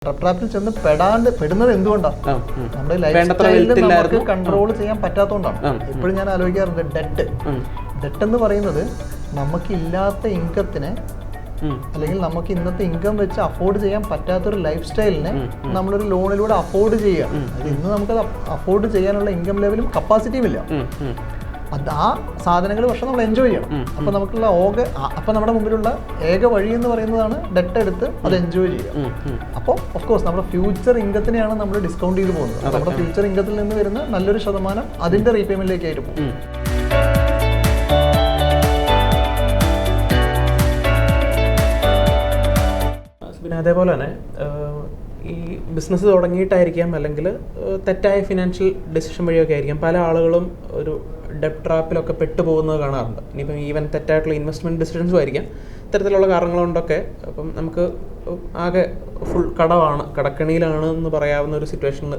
ട്രാപ്പിൽ ചെന്ന് പെടുന്നത് എന്തുകൊണ്ടാണ്? നമ്മുടെ ലൈഫ് സ്റ്റൈലിൽ നമുക്ക് കൺട്രോൾ ചെയ്യാൻ പറ്റാത്തതുകൊണ്ടാണ്. എപ്പോഴും ഞാൻ ആലോചിക്കാറുണ്ട്, ഡെറ്റ് എന്ന് പറയുന്നത് നമുക്കില്ലാത്ത ഇൻകത്തിനെ അല്ലെങ്കിൽ നമുക്ക് ഇന്നത്തെ ഇൻകം വെച്ച് അഫോർഡ് ചെയ്യാൻ പറ്റാത്തൊരു ലൈഫ് സ്റ്റൈലിനെ നമ്മളൊരു ലോണിലൂടെ അഫോർഡ് ചെയ്യുക. അത് ഇന്ന് നമുക്കത് അഫോർഡ് ചെയ്യാനുള്ള ഇൻകം ലെവലും കപ്പാസിറ്റിയും ഇല്ല. അത് ആ സാധനങ്ങൾ പക്ഷെ നമ്മൾ എൻജോയ് ചെയ്യണം. അപ്പോൾ നമുക്കുള്ള അപ്പോൾ നമ്മുടെ മുമ്പിലുള്ള ഏക വഴി എന്ന് പറയുന്നതാണ് ഡെറ്റ് എടുത്ത് അത് എൻജോയ് ചെയ്യുക. അപ്പോൾ ഓഫ് കോഴ്സ് നമ്മുടെ ഫ്യൂച്ചർ ഇൻകത്തിനെയാണ് നമ്മൾ ഡിസ്കൗണ്ട് ചെയ്ത് പോകുന്നത്. നമ്മുടെ ഫ്യൂച്ചർ ഇൻകത്തിൽ നിന്ന് വരുന്ന നല്ലൊരു ശതമാനം അതിൻ്റെ റീപേയ്മെന്റിലേക്കായിട്ട് പോകും. പിന്നെ അതേപോലെ തന്നെ ഈ ബിസിനസ് തുടങ്ങിയിട്ടായിരിക്കാം അല്ലെങ്കിൽ തെറ്റായ ഫിനാൻഷ്യൽ ഡിസിഷൻ വഴിയൊക്കെ ആയിരിക്കാം പല ആളുകളും ഒരു ഡെപ്റ്റ് ട്രാപ്പിലൊക്കെ പെട്ടുപോകുന്നത് കാണാറുണ്ട്. ഇനിയിപ്പം ഈവൻ തെറ്റായിട്ടുള്ള ഇൻവെസ്റ്റ്മെൻറ്റ് ഡിസിഷൻസും ആയിരിക്കാം. ഇത്തരത്തിലുള്ള കാരണങ്ങൾ കൊണ്ടൊക്കെ അപ്പം നമുക്ക് ആകെ ഫുൾ കടക്കണിയിലാണ് എന്ന് പറയാവുന്ന ഒരു സിറ്റുവേഷനിൽ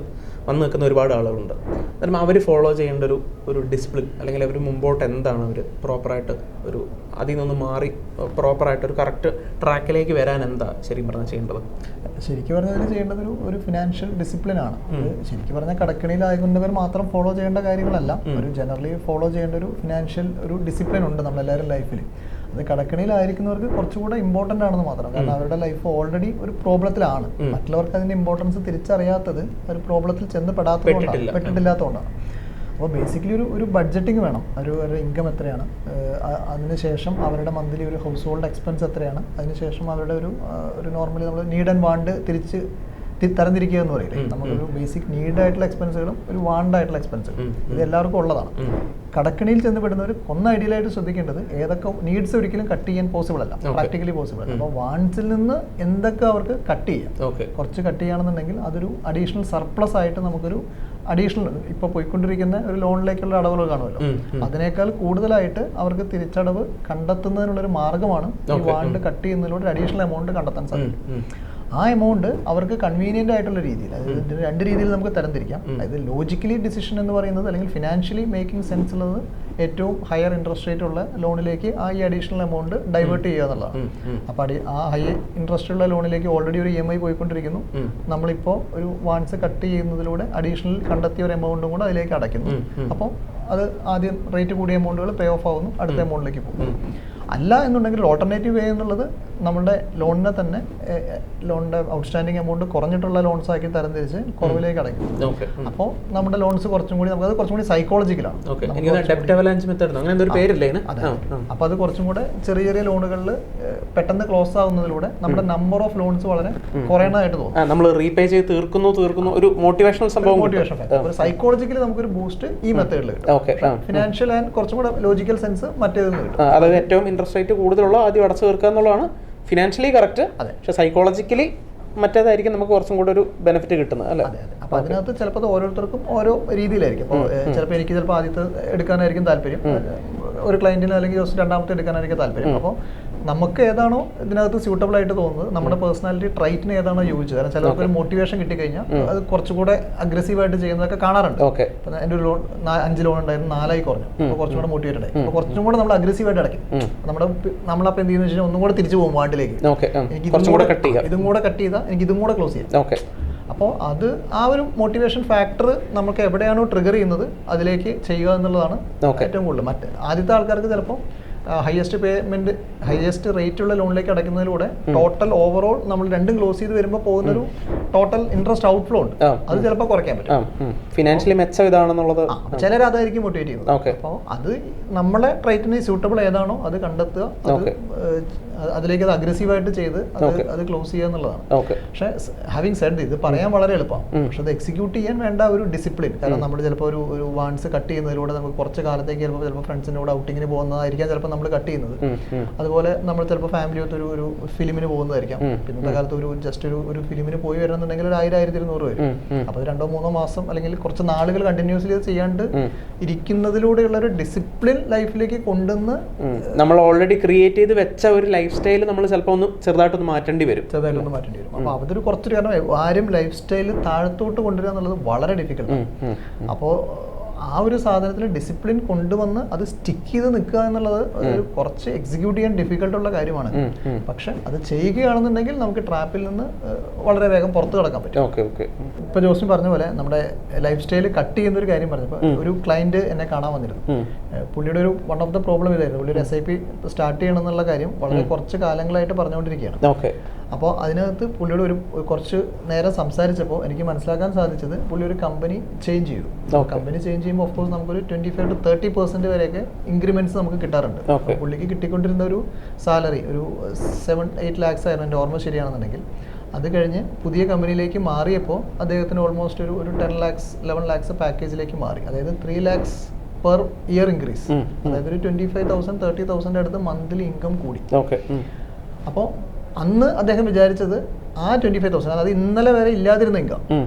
വന്ന് നിൽക്കുന്ന ഒരുപാട് ആളുകളുണ്ട്. അന്നേരം അവർ ഫോളോ ചെയ്യേണ്ട ഒരു ഡിസിപ്ലിൻ അല്ലെങ്കിൽ അവർ മുമ്പോട്ട് എന്താണ് അവർ പ്രോപ്പറായിട്ട് ഒരു അതിൽ നിന്ന് മാറി പ്രോപ്പറായിട്ട് ഒരു കറക്റ്റ് ട്രാക്കിലേക്ക് വരാൻ എന്താ ശരിക്കും പറഞ്ഞാൽ ചെയ്യേണ്ടത്? ശരിക്കും പറഞ്ഞാൽ ചെയ്യേണ്ടത് ഒരു ഫിനാൻഷ്യൽ ഡിസിപ്ലിനാണ്. ശരിക്കും പറഞ്ഞാൽ കടക്കണിയിലായതുകൊണ്ടവർ മാത്രം ഫോളോ ചെയ്യേണ്ട കാര്യങ്ങളല്ല, ഒരു ജനറലി ഫോളോ ചെയ്യേണ്ട ഒരു ഫിനാൻഷ്യൽ ഒരു ഡിസിപ്ലിൻ ഉണ്ട് നമ്മളെല്ലാവരും ലൈഫിൽ. അത് കടക്കണിയിലായിരിക്കുന്നവർക്ക് കുറച്ചുകൂടെ ഇമ്പോർട്ടൻ്റ് ആണെന്ന് മാത്രം. കാരണം അവരുടെ ലൈഫ് ഓൾറെഡി ഒരു പ്രോബ്ലത്തിലാണ്. മറ്റുള്ളവർക്ക് അതിൻ്റെ ഇമ്പോർട്ടൻസ് തിരിച്ചറിയാത്തത് ഒരു പ്രോബ്ലത്തിൽ ചെന്ന് പെട്ടിട്ടില്ലാത്തതുകൊണ്ടാണ്. അപ്പോൾ ബേസിക്കലി ഒരു ബഡ്ജറ്റിംഗ് വേണം. ഒരു ഇൻകം എത്രയാണ്, അതിനുശേഷം അവരുടെ മന്ത്ലി ഒരു ഹൗസ് ഹോൾഡ് എക്സ്പെൻസ് എത്രയാണ്, അതിനുശേഷം അവരുടെ ഒരു നോർമലി നമ്മൾ നീഡ് ആൻഡ് വാണ്ട് തിരിച്ച് തരംതിരിക്കുക എന്ന് പറയില്ലേ. നമുക്കൊരു ബേസിക് നീഡായിട്ടുള്ള എക്സ്പെൻസുകളും ഒരു വാണ്ടായിട്ടുള്ള എക്സ്പെൻസുകളും ഇത് എല്ലാവർക്കും ഉള്ളതാണ്. കടക്കണിയിൽ ചെന്ന് പെടുന്നവർ ഒന്ന് ഐഡിയലായിട്ട് ശ്രദ്ധിക്കേണ്ടത് ഏതൊക്കെ നീഡ്സ് ഒരിക്കലും കട്ട് ചെയ്യാൻ പോസിബിൾ അല്ല, പ്രാക്ടിക്കലി പോസിബിൾ അല്ല. അപ്പോൾ വാണ്ട്സിൽ നിന്ന് എന്തൊക്കെ അവർക്ക് കട്ട് ചെയ്യാം, കുറച്ച് കട്ട് ചെയ്യുകയാണെന്നുണ്ടെങ്കിൽ അതൊരു അഡീഷണൽ സർപ്ലസ് ആയിട്ട് നമുക്കൊരു അഡീഷണൽ ഇപ്പോൾ പോയിക്കൊണ്ടിരിക്കുന്ന ഒരു ലോണിലേക്കുള്ള അടവുകൾ കാണുമല്ലോ, അതിനേക്കാൾ കൂടുതലായിട്ട് അവർക്ക് തിരിച്ചടവ് കണ്ടെത്തുന്നതിനുള്ളൊരു മാർഗ്ഗമാണ് ഈ വാണ്ട് കട്ട് ചെയ്യുന്നതിലൂടെ അഡീഷണൽ എമൗണ്ട് കണ്ടെത്താൻ സാധിക്കും. ആ എമൗണ്ട് അവർക്ക് കൺവീനിയൻ്റ് ആയിട്ടുള്ള രീതിയിൽ, അതായത് രണ്ട് രീതിയിൽ നമുക്ക് തരംതിരിക്കാം. അതായത് ലോജിക്കലി ഡിസിഷൻ എന്ന് പറയുന്നത് അല്ലെങ്കിൽ ഫിനാൻഷ്യലി മേക്കിംഗ് സെൻസ് ഉള്ളത് ഏറ്റവും ഹയർ ഇൻട്രസ്റ്റ് റേറ്റ് ഉള്ള ലോണിലേക്ക് ഈ അഡീഷണൽ എമൗണ്ട് ഡൈവേർട്ട് ചെയ്യുക എന്നുള്ളതാണ്. അപ്പോൾ ആ ഹൈ ഇൻട്രസ്റ്റ് ഉള്ള ലോണിലേക്ക് ഓൾറെഡി ഒരു EMI പോയിക്കൊണ്ടിരിക്കുന്നു. നമ്മളിപ്പോൾ ഒരു വാൻസ് കട്ട് ചെയ്യുന്നതിലൂടെ അഡീഷണൽ കണ്ടെത്തിയ ഒരു എമൗണ്ടും കൂടെ അതിലേക്ക് അടയ്ക്കുന്നു. അപ്പോൾ അത് ആദ്യം റേറ്റ് കൂടിയ എമൗണ്ടുകൾ പേ ഓഫ് ആവുന്നു, അടുത്ത എമൗണ്ടിലേക്ക് പോകും. അല്ല എന്നുണ്ടെങ്കിൽ ഓൾട്ടർനേറ്റീവ് വേ എന്നുള്ളത് നമ്മുടെ ലോണിനെ തന്നെ ലോണിൻ്റെ ഔട്ട്സ്റ്റാൻഡിങ് എമൗണ്ട് കുറഞ്ഞിട്ടുള്ള ലോൺസ് ആക്കി തരംതിരിച്ച് കുറവിലേക്ക് അടയ്ക്കും. അപ്പോൾ നമ്മുടെ ലോൺസ് കുറച്ചും കൂടി നമുക്കത് കുറച്ചും കൂടി സൈക്കോളജിക്കലാണ്. അപ്പോൾ അത് കുറച്ചും കൂടെ ചെറിയ ചെറിയ ലോണുകളിൽ പെട്ടെന്ന് ക്ലോസ് ആവുന്നതിലൂടെ നമ്മുടെ നമ്പർ ഓഫ് ലോൺസ് വളരെ കുറയണമായിട്ട് തോന്നും. നമ്മൾ റീപേ ചെയ്ത് തീർക്കുന്നു ഒരു മോട്ടിവേഷണൽ സംഭവം, ഒരു സൈക്കോളജിക്കലി നമുക്കൊരു ബൂസ്റ്റ് ഈ മെത്തേഡിൽ കിട്ടും. ഫിനാൻഷ്യൽ ആൻഡ് കുറച്ചും കൂടെ ലോജിക്കൽ സെൻസ് മറ്റേതിൽ നിന്ന് കിട്ടും. അതായത് ഏറ്റവും ഇൻട്രസ്റ്റ് റേറ്റ് കൂടുതലുള്ള ആദ്യം അടച്ചു തീർക്കുക എന്നുള്ളതാണ് ഫിനാൻഷ്യലി കറക്റ്റ്. പക്ഷെ സൈക്കോളജിക്കലി മറ്റേതായിരിക്കും നമുക്ക് കുറച്ചും കൂടെ ഒരു ബെനിഫിറ്റ് കിട്ടുന്നത്, അല്ലേ? അപ്പോൾ അതിനകത്ത് ചിലപ്പോൾ ഓരോരുത്തർക്കും ഓരോ രീതിയിലായിരിക്കും. അപ്പോൾ ചിലപ്പോൾ എനിക്ക് ചിലപ്പോൾ ആദ്യത്തെ എടുക്കാനായിരിക്കും താല്പര്യം, ഒരു ക്ലയൻറ്റിന് അല്ലെങ്കിൽ രണ്ടാമത്തെ എടുക്കാനായിരിക്കും താല്പര്യം. അപ്പോൾ നമുക്ക് ഏതാണോ ഇതിനകത്ത് സ്യൂട്ടബിൾ ആയിട്ട് തോന്നുന്നത്, നമ്മുടെ പേഴ്സണാലിറ്റി ട്രൈറ്റിന് ഏതാണോ യോജിച്ചത്. കാരണം ചിലർക്ക് ഒരു മോട്ടിവേഷൻ കിട്ടിക്കഴിഞ്ഞാൽ അത് കുറച്ചുകൂടെ അഗ്രസീവായിട്ട് ചെയ്യുന്നതൊക്കെ കാണാറുണ്ട്. എൻ്റെ ഒരു ലോൺ 5 ലോൺ ഉണ്ടായിരുന്നു, 4 കുറഞ്ഞു. അപ്പോൾ കുറച്ചും കൂടെ മോട്ടിവേറ്റഡ് ആയി. അപ്പോൾ കുറച്ചും കൂടെ നമ്മൾ അഗ്രസീവായിട്ട് അടയ്ക്കും. നമ്മളപ്പോൾ എന്ത് ചെയ്യുന്ന വെച്ചാൽ ഒന്നും കൂടെ തിരിച്ചു പോകും വാണ്ടിലേക്ക്. എനിക്ക് ഇതും കൂടെ കട്ട് ചെയ്താൽ എനിക്ക് ഇതും കൂടെ ക്ലോസ് ചെയ്യാം. അപ്പോൾ അത് ആ ഒരു മോട്ടിവേഷൻ ഫാക്ടർ നമുക്ക് എവിടെയാണോ ട്രിഗർ ചെയ്യുന്നത് അതിലേക്ക് ചെയ്യുക എന്നുള്ളതാണ് ഏറ്റവും കൂടുതൽ. ആദ്യത്തെ ആൾക്കാർക്ക് ചിലപ്പോൾ ഹയസ്റ്റ് റേറ്റ് ഉള്ള ലോണിലേക്ക് അടയ്ക്കുന്നതിലൂടെ ടോട്ടൽ ഓവറോൾ നമ്മൾ രണ്ടും ക്ലോസ് ചെയ്ത് വരുമ്പോൾ പോകുന്നൊരു ടോട്ടൽ ഇൻട്രസ്റ്റ് ഔട്ട്ഫ്ലോ ഉണ്ട്, അത് ചിലപ്പോൾ കുറയ്ക്കാൻ പറ്റും. ഫിനാൻഷ്യലി മെച്ചം ഇതാണെന്നുള്ളത് ചിലർ അതായിരിക്കും മോട്ടിവേറ്റ് ചെയ്യുന്നത്. അപ്പോൾ അത് നമ്മളെ ട്രൈറ്റിന് സ്യൂട്ടബിൾ ഏതാണോ അത് കണ്ടെത്തുക, അതിലേക്ക് അത് അഗ്രസീവായിട്ട് ചെയ്ത് അത് ക്ലോസ് ചെയ്യുക എന്നുള്ളതാണ്. പക്ഷേ ഹാവിങ് സെഡ് ഇത് പറയാൻ വളരെ എളുപ്പമാണ്, പക്ഷെ അത് എക്സിക്യൂട്ട് ചെയ്യാൻ വേണ്ട ഒരു ഡിസിപ്ലിൻ. കാരണം നമ്മൾ ചിലപ്പോൾ ഒരു വാൻസ് കട്ട് ചെയ്യുന്നതിലൂടെ നമുക്ക് കുറച്ച് കാലത്തേക്ക് ചിലപ്പോൾ ഫ്രണ്ട്സിൻ്റെ കൂടെ ഔട്ടിങ്ങിന് പോകുന്നതായിരിക്കാം ചിലപ്പോൾ നമ്മൾ കട്ട് ചെയ്യുന്നത്. അതുപോലെ നമ്മൾ ചിലപ്പോൾ ഫാമിലി ഒരു ഫിലിമിന് പോകുന്നതായിരിക്കാം. പിന്നത്തെ കാലത്ത് ഒരു ഫിലിമിന് പോയി വരണമെന്നുണ്ടെങ്കിൽ ഒരു 1000-1200 വരും. അപ്പോൾ 2-3 മാസം അല്ലെങ്കിൽ കുറച്ച് നാളുകൾ കണ്ടിന്യൂസ്ലി അത് ചെയ്യാണ്ട് ഇരിക്കുന്നതിലൂടെയുള്ള ഒരു ഡിസിപ്ലിൻ ലൈഫിലേക്ക് കൊണ്ടുവന്ന് നമ്മൾ ഓൾറെഡി ക്രിയേറ്റ് ചെയ്ത് വെച്ച ഒരു ലൈഫ് സ്റ്റൈൽ നമ്മൾ ചിലപ്പോൾ ചെറുതായിട്ടൊന്ന് മാറ്റേണ്ടി വരും. അപ്പോൾ അതൊരു കുറച്ചൊരു കാരണം ആരും ലൈഫ് സ്റ്റൈൽ താഴത്തോട്ട് കൊണ്ടുവരിക എന്നുള്ളത് വളരെ ഡിഫിക്കൽട്ടാണ്. അപ്പോൾ ആ ഒരു സാധനത്തിൽ ഡിസിപ്ലിൻ കൊണ്ടുവന്ന് അത് സ്റ്റിക്ക് ചെയ്ത് നിൽക്കുക എന്നുള്ളത് ഒരു കുറച്ച് എക്സിക്യൂട്ട് ചെയ്യാൻ ഡിഫിക്കൽട്ടുള്ള കാര്യമാണ്. പക്ഷെ അത് ചെയ്യുകയാണെന്നുണ്ടെങ്കിൽ നമുക്ക് ട്രാപ്പിൽ നിന്ന് വളരെ വേഗം പുറത്ത് കടക്കാൻ പറ്റും. ഇപ്പൊ ജോസ്മി പറഞ്ഞ പോലെ നമ്മുടെ ലൈഫ് സ്റ്റൈൽ കട്ട് ചെയ്യുന്ന ഒരു കാര്യം പറഞ്ഞപ്പോൾ ഒരു ക്ലയന്റ് എന്നെ കാണാൻ വന്നിരുന്നു. പുള്ളിയുടെ ഒരു വൺ ഓഫ് ദ പ്രോബ്ലം ഇതായിരുന്നു, പുള്ളി ഒരു SIP സ്റ്റാർട്ട് ചെയ്യണം എന്നുള്ള കാര്യം വളരെ കുറച്ച് കാലങ്ങളായിട്ട് പറഞ്ഞുകൊണ്ടിരിക്കുകയാണ്. അപ്പോൾ അതിനകത്ത് പുള്ളിയുടെ ഒരു കുറച്ച് നേരം സംസാരിച്ചപ്പോൾ എനിക്ക് മനസ്സിലാക്കാൻ സാധിച്ചത് പുള്ളി ഒരു കമ്പനി ചേഞ്ച് ചെയ്തു. കമ്പനി ചേഞ്ച് ചെയ്യുമ്പോൾ ഓഫ് കോഴ്സ് നമുക്കൊരു 25 to 30% വരെയൊക്കെ ഇൻക്രിമെന്റ്സ് നമുക്ക് കിട്ടാറുണ്ട്. പുള്ളിക്ക് കിട്ടിക്കൊണ്ടിരുന്ന ഒരു സാലറി ഒരു 7-8 lakhs ആയിരുന്നു, എൻ്റെ ഓർമ്മ ശരിയാണെന്നുണ്ടെങ്കിൽ. അത് കഴിഞ്ഞ് പുതിയ കമ്പനിയിലേക്ക് മാറിയപ്പോൾ അദ്ദേഹത്തിന് ഓൾമോസ്റ്റ് ഒരു 10 lakhs 11 lakhs പാക്കേജിലേക്ക് മാറി. അതായത് 3 lakhs പെർ ഇയർ ഇൻക്രീസ്. അതായത് ഒരു 25,000-30,000 അടുത്ത് മന്ത്ലി ഇൻകം കൂടി. അപ്പോൾ അന്ന് അദ്ദേഹം വിചാരിച്ചത് ആ 25,000, അതായത് ഇന്നലെ വരെ ഇല്ലാതിരുന്ന ഇൻകം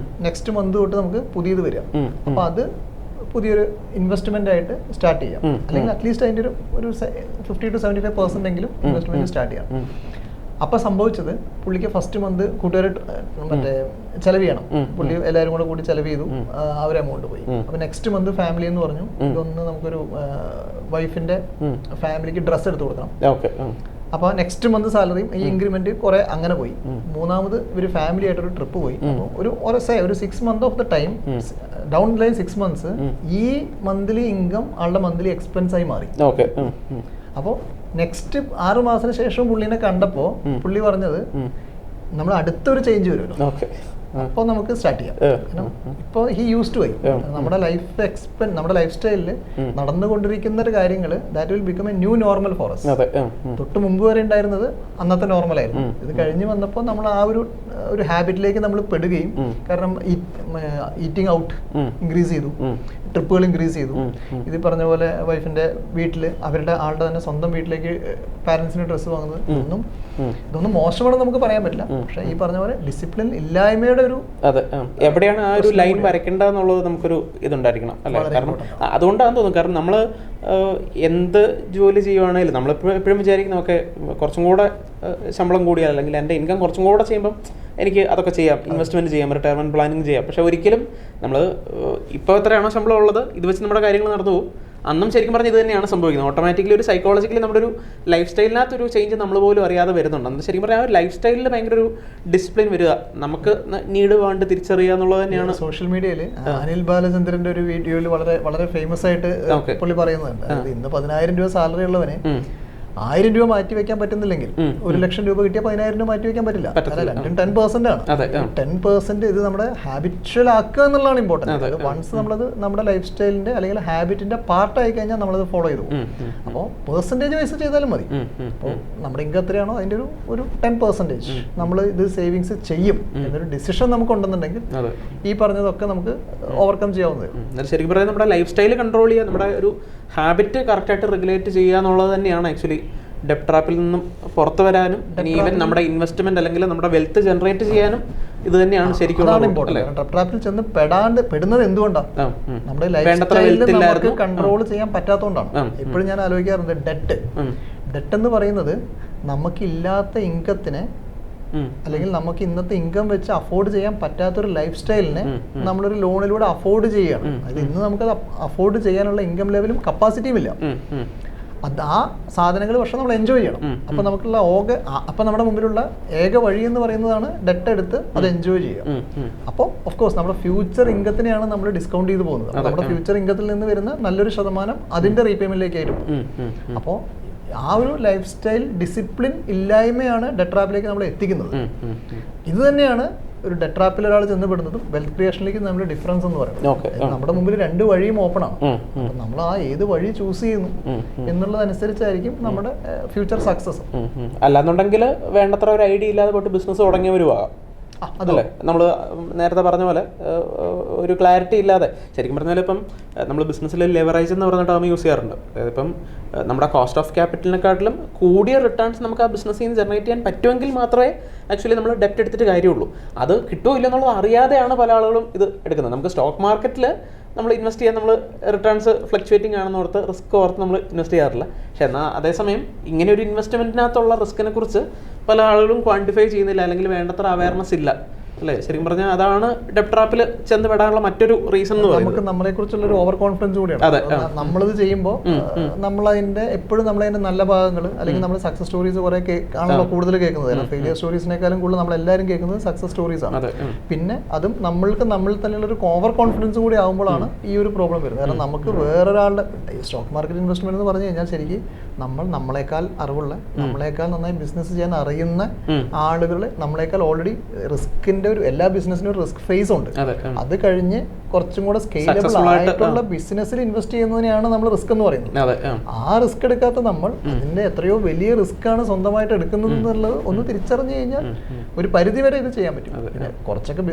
നെക്സ്റ്റ് മന്ത് തൊട്ട് നമുക്ക് പുതിയത് വരിക. അപ്പൊ അത് പുതിയൊരു ഇൻവെസ്റ്റ്മെന്റ് ആയിട്ട് സ്റ്റാർട്ട് ചെയ്യാം, അല്ലെങ്കിൽ അറ്റ്ലീസ്റ്റ് അതിന്റെ ഒരു 50 to 75% എങ്കിലും ഇൻവെസ്റ്റ്മെന്റ് സ്റ്റാർട്ട് ചെയ്യാം. അപ്പൊ സംഭവിച്ചത് പുള്ളിക്ക് ഫസ്റ്റ് മന്ത് കൂട്ടുകാർ മറ്റേ ചെലവ് ചെയ്യണം. പുള്ളി എല്ലാവരും കൂടെ കൂടി ചെലവ് ചെയ്തു, ആ ഒരു എമൗണ്ട് പോയി. അപ്പൊ നെക്സ്റ്റ് മന്ത് ഫാമിലി എന്ന് പറഞ്ഞു, ഇതൊന്ന് നമുക്കൊരു വൈഫിന്റെ ഫാമിലിക്ക് ഡ്രസ്സ് എടുത്ത് കൊടുക്കണം. അപ്പോൾ നെക്സ്റ്റ് മന്ത് സാലറിയും ഈ ഇൻക്രിമെന്റ് കുറെ അങ്ങനെ പോയി. മൂന്നാമത് ഇവർ ഫാമിലി ആയിട്ടൊരു ട്രിപ്പ് പോയി. അപ്പോൾ ഒരു 6 months of the time down line 6 months ഈ മന്ത്ലി ഇൻകം ആളുടെ മന്ത്ലി എക്സ്പെൻസ് ആയി മാറി. അപ്പോൾ നെക്സ്റ്റ് 6 മാസത്തിന് ശേഷം പുള്ളിനെ കണ്ടപ്പോൾ പുള്ളി പറഞ്ഞത് നമ്മൾ അടുത്തൊരു ചേഞ്ച് വരുമല്ലോ, അപ്പോൾ നമുക്ക് സ്റ്റാർട്ട് ചെയ്യാം. ഇപ്പോൾ ഹി യൂസ് ടു നമ്മുടെ ലൈഫ് സ്റ്റൈലിൽ നടന്നുകൊണ്ടിരിക്കുന്ന ഒരു കാര്യങ്ങൾ that will become a new normal for us. തൊട്ട് മുമ്പ് വരെ ഉണ്ടായിരുന്നത് അന്നത്തെ നോർമൽ ആയിരുന്നു. ഇത് കഴിഞ്ഞ് വന്നപ്പോൾ നമ്മൾ ആ ഒരു ഹാബിറ്റിലേക്ക് നമ്മൾ പെടുകയും, കാരണം ഈറ്റിംഗ് ഔട്ട് ഇൻക്രീസ് ചെയ്തു, ട്രിപ്പുകൾ ഇൻക്രീസ് ചെയ്തു. ഇത് പറഞ്ഞ പോലെ വൈഫിന്റെ വീട്ടിൽ ആളുടെ തന്നെ സ്വന്തം വീട്ടിലേക്ക് പാരന്റ്സിന് ഡ്രസ്സ് വാങ്ങുന്നത് ഇതൊന്നും മോശമാണെന്ന് നമുക്ക് പറയാൻ പറ്റില്ല. പക്ഷെ ഈ പറഞ്ഞ പോലെ ഡിസിപ്ലിൻ ഇല്ലായ്മയുടെ ഒരു എവിടെയാണ് ആ ഒരു ലൈൻ വരയ്ക്കേണ്ടതെന്നുള്ളത് നമുക്കൊരു ഇതുണ്ടായിരിക്കണം അല്ലേ? കാരണം അതുകൊണ്ടാണെന്ന് തോന്നുന്നു. കാരണം നമ്മൾ എന്ത് ജോലി ചെയ്യുവാണെങ്കിലും നമ്മളെപ്പോഴും വിചാരിക്കും നമുക്ക് കുറച്ചും കൂടെ ശമ്പളം കൂടിയാൽ, അല്ലെങ്കിൽ എൻ്റെ ഇൻകം കുറച്ചും കൂടെ ചെയ്യുമ്പം എനിക്ക് അതൊക്കെ ചെയ്യാം, ഇൻവെസ്റ്റ്മെന്റ് ചെയ്യാം, റിട്ടയർമെന്റ് പ്ലാനിങ് ചെയ്യാം. പക്ഷെ ഒരിക്കലും നമ്മൾ ഇപ്പോൾ എത്രയാണോ ശമ്പളം ഉള്ളത് ഇത് വെച്ച് നമ്മുടെ കാര്യങ്ങൾ നടന്നു പോകും. അന്നും ശരിക്കും പറഞ്ഞാൽ ഇത് തന്നെയാണ് സംഭവിക്കുന്നത്. ഓട്ടോമാറ്റിക്കലി ഒരു സൈക്കോളജിക്കലി നമ്മുടെ ഒരു ലൈഫ് സ്റ്റൈലിനകത്തൊരു ചേഞ്ച് നമ്മൾ പോലും അറിയാതെ വരുന്നുണ്ട്. അന്ന് ശരിക്കും പറഞ്ഞാൽ ആ ഒരു ലൈഫ് സ്റ്റൈലിൽ ഭയങ്കര ഒരു ഡിസിപ്ലിൻ വരിക, നമുക്ക് നീഡ് വേണ്ട തിരിച്ചറിയുക എന്നുള്ളത് തന്നെയാണ്. സോഷ്യൽ മീഡിയയിൽ അനിൽ ബാലചന്ദ്രന്റെ ഒരു വീഡിയോയിൽ വളരെ വളരെ ഫേമസ് ആയിട്ട് പുള്ളി പറയുന്നുണ്ട്, ഇന്ന് 10,000 രൂപ സാലറി ഉള്ളവന് 1,000 രൂപ മാറ്റി വെക്കാൻ പറ്റുന്നില്ലെങ്കിൽ 1,00,000 രൂപ കിട്ടിയ 10,000 രൂപ മാറ്റി വെക്കാൻ പറ്റില്ല. 10% ആണ്. 10% ഇത് നമ്മുടെ ഹാബിച്വൽ ആക്കുക എന്നുള്ളതാണ് ഇമ്പോർട്ടൻറ്റ്. വൺസ് നമ്മളത് നമ്മുടെ ലൈഫ് സ്റ്റൈലിന്റെ അല്ലെങ്കിൽ ഹാബിറ്റിന്റെ പാർട്ട് ആയി കഴിഞ്ഞാൽ നമ്മളത് ഫോളോ ചെയ്തു. അപ്പോൾ പെർസെൻറ്റേജ് വൈസ് ചെയ്താലും മതി. അപ്പോൾ നമ്മുടെ ഇൻകം എത്രയാണോ അതിന്റെ ഒരു 10% നമ്മൾ ഇത് സേവിങ്സ് ചെയ്യും എന്നൊരു ഡിസിഷൻ നമുക്ക് ഉണ്ടെന്നുണ്ടെങ്കിൽ ഈ പറഞ്ഞതൊക്കെ നമുക്ക് ഓവർകം ചെയ്യാവുന്നത്. ശരിക്കും പറയാൻ നമ്മുടെ ലൈഫ് സ്റ്റൈൽ കൺട്രോൾ ചെയ്യുക, നമ്മുടെ ഒരു ഹാബിറ്റ് കറക്റ്റായിട്ട് റെഗുലേറ്റ് ചെയ്യുക എന്നുള്ളത് തന്നെയാണ് ആക്ച്വലി ഡെപ്റ്റ് ട്രാപ്പിൽ നിന്നും പുറത്തു വരാനും ഈവൻ നമ്മുടെ ഇൻവെസ്റ്റ്മെന്റ് അല്ലെങ്കിൽ നമ്മുടെ വെൽത്ത് ജനറേറ്റ് ചെയ്യാനും ഇത് തന്നെയാണ് ശരിക്കും ഡെപ്റ്റ് ട്രാപ്പിൽ ചെന്ന് പെടുന്നത് എന്തുകൊണ്ടാണ്? നമ്മുടെ ലൈഫ് സ്റ്റൈലിൽ കൺട്രോൾ ചെയ്യാൻ പറ്റാത്തതുകൊണ്ടാണ്. എപ്പോഴും ഞാൻ ആലോചിക്കാറുണ്ട്, ഡെറ്റ് എന്ന് പറയുന്നത് നമുക്കില്ലാത്ത ഇൻകത്തിനെ അല്ലെങ്കിൽ നമുക്ക് ഇന്നത്തെ ഇൻകം വെച്ച് അഫോർഡ് ചെയ്യാൻ പറ്റാത്തൊരു ലൈഫ് സ്റ്റൈലിനെ നമ്മളൊരു ലോണിലൂടെ അഫോർഡ് ചെയ്യുകയാണ്. അത് ഇന്ന് നമുക്കത് അഫോർഡ് ചെയ്യാനുള്ള ഇൻകം ലെവലും കപ്പാസിറ്റിയും ഇല്ല. അത് ആ സാധനങ്ങൾ പക്ഷെ നമ്മൾ എൻജോയ് ചെയ്യണം. അപ്പൊ നമുക്കുള്ള അപ്പൊ നമ്മുടെ മുമ്പിലുള്ള ഏക വഴി എന്ന് പറയുന്നതാണ് ഡെറ്റ് എടുത്ത് അത് എൻജോയ് ചെയ്യുക. അപ്പോൾ ഓഫ് കോഴ്സ് നമ്മുടെ ഫ്യൂച്ചർ ഇൻകത്തിനെയാണ് നമ്മൾ ഡിസ്കൗണ്ട് ചെയ്ത് പോകുന്നത്. നമ്മുടെ ഫ്യൂച്ചർ ഇൻകത്തിൽ നിന്ന് വരുന്ന നല്ലൊരു ശതമാനം അതിന്റെ റീപേയ്മെന്റിലേക്കായിട്ട് പോകും. അപ്പോൾ ആ ഒരു ലൈഫ് സ്റ്റൈൽ ഡിസിപ്ലിൻ ഇല്ലായ്മയാണ് ഡെറ്റ് ട്രാപ്പിലേക്ക് നമ്മൾ എത്തിക്കുന്നത്. ഇത് തന്നെയാണ് ഒരു ഡെറ്റ് ട്രാപ്പിൽ ഒരാൾ ചെന്നപ്പെടുന്നതും വെൽത്ത് ക്രിയേഷനിലേക്ക് നമ്മൾ ഡിഫറൻസ് എന്ന് പറയുന്നത്. നമ്മുടെ മുമ്പിൽ 2 വഴിയും ഓപ്പൺ ആണ്. അപ്പം നമ്മൾ ആ ഏത് വഴി ചൂസ് ചെയ്യുന്നു എന്നുള്ളതനുസരിച്ചായിരിക്കും നമ്മുടെ ഫ്യൂച്ചർ സക്സസ്. അല്ലാന്നുണ്ടെങ്കിൽ വേണ്ടത്ര ഒരു ഐഡിയ ഇല്ലാതെ പോയിട്ട് ബിസിനസ് തുടങ്ങിയവരുമാകാം. അതല്ലേ നമ്മൾ നേരത്തെ പറഞ്ഞ പോലെ ഒരു ക്ലാരിറ്റി ഇല്ലാതെ. ശരിക്കും പറഞ്ഞാൽ ഇപ്പം നമ്മൾ ബിസിനസ്സിൽ ലെവറേജ് എന്ന് പറയുന്ന ടേം യൂസ് ചെയ്യാറുണ്ട്. അതായത് ഇപ്പം നമ്മുടെ കോസ്റ്റ് ഓഫ് ക്യാപിറ്റലിനെക്കാട്ടിലും കൂടിയ റിട്ടേൺസ് നമുക്ക് ആ ബിസിനസ്സിൽ നിന്ന് ജനറേറ്റ് ചെയ്യാൻ പറ്റുമെങ്കിൽ മാത്രമേ ആക്ച്വലി നമ്മൾ ഡെപ്റ്റ് എടുത്തിട്ട് കാര്യമുള്ളൂ. അത് കിട്ടുമോ ഇല്ലെന്നുള്ളത് അറിയാതെയാണ് പല ആളുകളും ഇത് എടുക്കുന്നത്. നമുക്ക് സ്റ്റോക്ക് മാർക്കറ്റിൽ നമ്മൾ ഇൻവെസ്റ്റ് ചെയ്യാൻ നമ്മൾ റിട്ടേൺസ് ഫ്ലക്ച്വേറ്റിംഗ് ആണെന്ന് ഓർത്ത് റിസ്ക് ഓർത്ത് നമ്മൾ ഇൻവെസ്റ്റ് ചെയ്യാറില്ല. പക്ഷെ എന്നാൽ അതേസമയം ഇങ്ങനെ ഒരു ഇൻവെസ്റ്റ്മെൻറ്റിനകത്തുള്ള റിസ്കിനെ കുറിച്ച് പല ആളുകളും ക്വാണ്ടിഫൈ ചെയ്യുന്നില്ല, അല്ലെങ്കിൽ വേണ്ടത്ര അവയർനെസ് ഇല്ല അല്ലേ? ശരിക്കും പറഞ്ഞാൽ അതാണ് ഡെപ്റ്റ് ട്രാപ്പിൽ ചെന്ന് പെടാനുള്ള മറ്റൊരു റീസൺ എന്ന് പറയുന്നത്. നമുക്ക് നമ്മളെ കുറിച്ചുള്ള ഒരു ഓവർ കോൺഫിഡൻസ് കൂടിയാണ്. നമ്മളിത് ചെയ്യുമ്പോൾ നമ്മളതിന്റെ എപ്പോഴും നമ്മളതിന്റെ നല്ല ഭാഗങ്ങൾ അല്ലെങ്കിൽ നമ്മൾ സക്സസ് സ്റ്റോറീസ് കുറെ ആണല്ലോ കൂടുതൽ കേൾക്കുന്നത്. ഫെയിലിയർ സ്റ്റോറീസിനേക്കാളും കൂടുതൽ നമ്മളെല്ലാവരും കേൾക്കുന്നത് സക്സസ് സ്റ്റോറീസ് ആണ്. പിന്നെ അതും നമ്മൾക്ക് നമ്മളിൽ തന്നെയുള്ള ഒരു ഓവർ കോൺഫിഡൻസ് കൂടി ആകുമ്പോഴാണ് ഈ ഒരു പ്രോബ്ലം വരുന്നത്. കാരണം നമുക്ക് വേറൊരാളുടെ സ്റ്റോക്ക് മാർക്കറ്റ് ഇൻവെസ്റ്റ്മെന്റ് എന്ന് പറഞ്ഞു കഴിഞ്ഞാൽ ശരിക്കും നമ്മളെക്കാൾ അറിവുള്ള, നമ്മളെക്കാൾ നന്നായി ബിസിനസ് ചെയ്യാൻ അറിയുന്ന ആളുകൾ, നമ്മളെക്കാൾ ഓൾറെഡി റിസ്കിന്റെ ഒരു എല്ലാ ബിസിനസിനും ഒരു റിസ്ക് ഫേസ് ഉണ്ട്. അത് കഴിഞ്ഞ് കുറച്ചും കൂടെ സ്കെയിലബിൾ ആയിട്ടുള്ള ബിസിനസ്സിൽ ഇൻവെസ്റ്റ് ചെയ്യുന്നതിനെയാണ് നമ്മൾ റിസ്ക് എന്ന് പറയുന്നത്. ആ റിസ്ക് എടുക്കാത്ത നമ്മൾ അതിന്റെ എത്രയോ വലിയ റിസ്ക് ആണ് സ്വന്തമായിട്ട് എടുക്കുന്നത് എന്നുള്ളത് ഒന്ന് തിരിച്ചറിഞ്ഞു കഴിഞ്ഞാൽ ഒരു പരിധി വരെ ഇത് ചെയ്യാൻ പറ്റും. പിന്നെ കുറച്ചൊക്കെ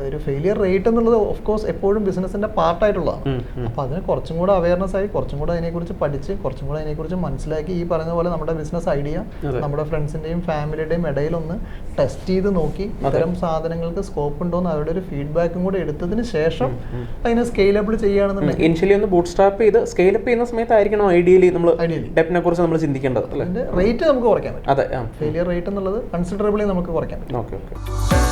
ഒരു ഫെയിലിയർ റേറ്റ് എന്നുള്ളത് ഓഫ് കോഴ്സ് എപ്പോഴും ബിസിനസിന്റെ പാർട്ടായിട്ടുള്ളതാണ്. അപ്പൊ അതിന് കുറച്ചും കൂടെ അവയർനെസ് ആയി, കുറച്ചും കൂടെ അതിനെക്കുറിച്ച് പഠിച്ച്, കുറച്ചും കൂടെ അതിനെക്കുറിച്ച് മനസ്സിലാക്കി, ഈ പറയുന്ന പോലെ നമ്മുടെ ബിസിനസ് ഐഡിയ നമ്മുടെ ഫ്രണ്ട്സിന്റെയും ഫാമിലിയുടെയും ഇടയിലൊന്ന് ടെസ്റ്റ് ചെയ്ത് നോക്കി ഇത്തരം സാധനങ്ങൾക്ക് സ്കോപ്പ് ഉണ്ടോന്ന് അവരുടെ ഒരു ഫീഡ്ബാക്കും കൂടെ എടുത്തതിന് ശേഷം അതിനെ സ്കെയിലബിൾ ചെയ്യുകയാണെന്നുണ്ടെങ്കിൽ ഇനിഷ്യലി ഒന്ന് ബൂട്ട് സ്റ്റാർട്ട് ചെയ്ത് സ്കെയിലപ്പ് ചെയ്യുന്ന സമയത്തായിരിക്കണം ഐഡിയലി നമ്മൾ ഡെപ്റ്റിനെ കുറിച്ച് നമ്മൾ ചിന്തിക്കേണ്ടത്. റേറ്റ് നമുക്ക് കുറയ്ക്കാൻ പറ്റും. ഫെയിലിയർ റേറ്റ് എന്നുള്ളത് കൺസിഡറബിളി നമുക്ക് കുറയ്ക്കാൻ പറ്റും. ഓക്കെ.